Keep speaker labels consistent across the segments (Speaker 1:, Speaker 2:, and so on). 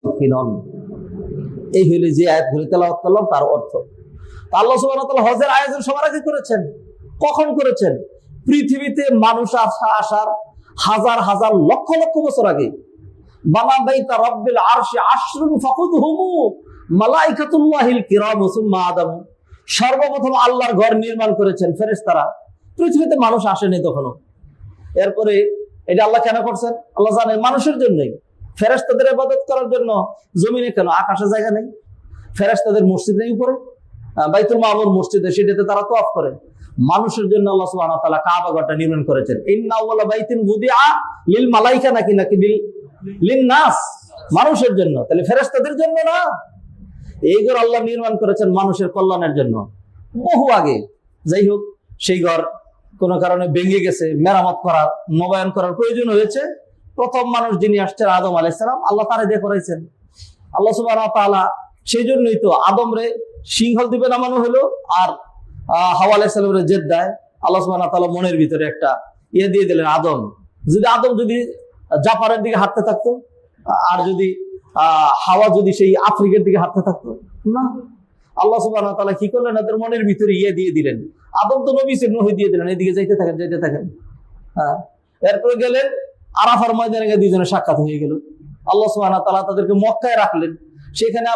Speaker 1: কি নন। এই হইলে যে আয়াতগুলি তেলাওয়াত করলাম তার অর্থ। আল্লাহ সুবহানাহু ওয়া তাআলা হজের আয়োজন সবার আগে করেছেন। কখন করেছেন? পৃথিবীতে মানুষ আসার হাজার হাজার লক্ষ লক্ষ বছর আগে। বানা বাইতা রাব্বিল আরশি আশরুন ফাকুদহুমু মালাইকাতুল্লাহিল কিরাম সুম্মা আদম। সর্বপ্রথম আল্লাহর ঘর নির্মাণ করেছেন ফেরেশতারা। পৃথিবীতে মানুষ আসেনি তখনও। এরপরে এটা আল্লাহ কেন করছেন? আল্লাহ জানেন মানুষের জন্যই। ফেরেশতাদের ইবাদত করার জন্য জমিনে কেন, আকাশে জায়গা নেই? ফেরেশতাদের মসজিদ নেই উপরে, বাইতুল মামুর মসজিদে, সেটাতে তারা তাওয়াফ করে। মানুষের জন্য আল্লাহ সুবহানাহু ওয়া তাআলা কাবা ঘরটা নির্মাণ করেছেন। ইন্না আউওয়ালা বাইতিন বুদিআ লিল মালাইকা নাকি লিন নাস, মানুষের জন্য। তাহলে ফেরেশতাদের জন্য না। এই ঘর আল্লাহ নির্মাণ করেছেন মানুষের কল্যাণের জন্য বহু আগে। যাই হোক, সেই ঘর কোনো কারণে ভেঙে গেছে, মেরামত করার, নবায়ন করার প্রয়োজন হয়েছে। প্রথম মানুষ যিনি আসছেন আদম আলাইহিস সালাম, আল্লাহ তারে দিয়ে করাইছেন। আল্লাহ সুবহানাহু ওয়া তাআলা সেই জন্যই তো আদমরে সিংহল দ্বীপে নামানো হলো, আর হাওয়া আলাইহিস সালামের জেদ্দায় আল্লাহ সুবহানাহু ওয়া তাআলা মনের ভিতরে একটা দিয়ে দিলেন আদম। আদম যদি জাপানের দিকে হাঁটতে থাকতো, আর যদি হাওয়া যদি সেই আফ্রিকার দিকে হাঁটতে থাকতো না, আল্লাহ সুবহানাহু ওয়া তাআলা কি করলেন? তাদের মনের ভিতরে দিয়ে দিলেন। আদম তো নবী ছিলেন, নহি দিয়ে দিলেন, এদিকে যাইতে থাকেন। এরপরে গেলেন আরাফার ময়দানে, দুইজনের সাক্ষাৎ হয়ে গেল। আল্লাহ সুবহানাহু ওয়া তাআলা তাদেরকে মক্কায় রাখলেন। সেখানে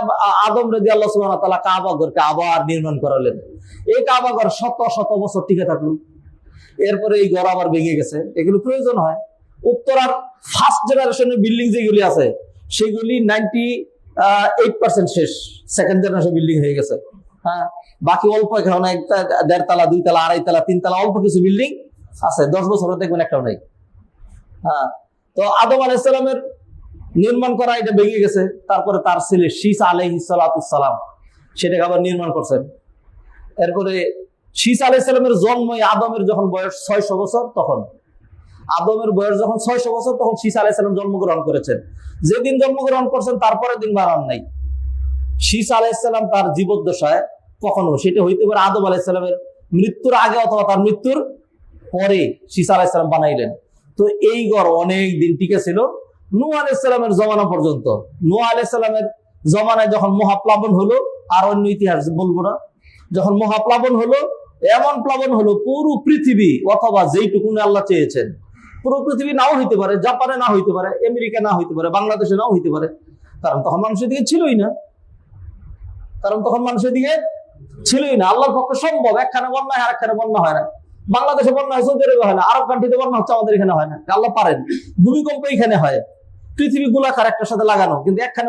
Speaker 1: আদম রে দিয়ে আল্লাহ সুবহানাহু ওয়া তাআলা কাবা ঘরকে আবার নির্মাণ করালেন। এই কাবা ঘর শত শত বছর টিকে থাকলো। এরপরে এই ঘর আবার ভেঙে গেছে। এগুলো প্রয়োজন হয়। উত্তরার ফার্স্ট জেনারেশনের বিল্ডিং যেগুলি আছে সেগুলি 98% শেষ, সেকেন্ড জেনারেশন বিল্ডিং হয়ে গেছে। বাকি অল্প এখানে একটা 1.5 তলা 2 তলা 2.5 তলা 3 তলা অল্প কিছু বিল্ডিং আছে। 10 বছর দেখবেন একটাও নাই। তো আদম আলাইহিস সালামের নির্মাণ করা এটা ভেঙে গেছে। তারপরে তার ছেলে শীস আলাইহিস সালাতুস সালাম সেটাকে আবার নির্মাণ করছেন। এরপরে শীস আলাইহিস সালামের জন্ম আদমের যখন বয়স 600 বছর, তখন আদমের বয়স যখন 600 বছর, তখন শীস আলাইহিস সালাম জন্মগ্রহণ করেছেন। যেদিন জন্মগ্রহণ করছেন তারপরের দিন বানান নাই। শীস আলাইহিস সালাম তার জীবদ্দশায় কখনো, সেটা হইতে পারে আদম আলাইহিস সালামের মৃত্যুর আগে অথবা তার মৃত্যুর পরে শীস আলাইহিস সালাম বানাইলেন। তো এই ঘর অনেক দিন টিকে ছিল নূহ আলাইহিস সালামের জমানা পর্যন্ত। নূহ আলাইহিস সালামের জমানায় যখন মহাপ্লাবন হলো, আর অন্য ইতিহাস বলবো না, যখন মহাপ্লাবন হলো, এমন প্লাবন হলো পুরো পৃথিবী, অথবা যেইটুকু আল্লাহ চেয়েছেন পুরো পৃথিবী নাও হইতে পারে, জাপানে না হইতে পারে, আমেরিকা না হইতে পারে, বাংলাদেশে নাও হইতে পারে, কারণ তখন মানুষের দিকে ছিলই না। আল্লাহর পক্ষে সম্ভব। একখানে বন্যা হয়, আরেকখানে বন্যা হয় না। বাংলাদেশে বন্যা হয়, সৌদি আরবে হয় না, আরব কান্ট্রিতে বন্যা হচ্ছে, আমাদের এখানে হয় না। আল্লাহ পারেন। ভূমিকম্প এখানে হয়, পৃথিবী গোলাকার একটার সাথে লাগানো, কিন্তু একখানে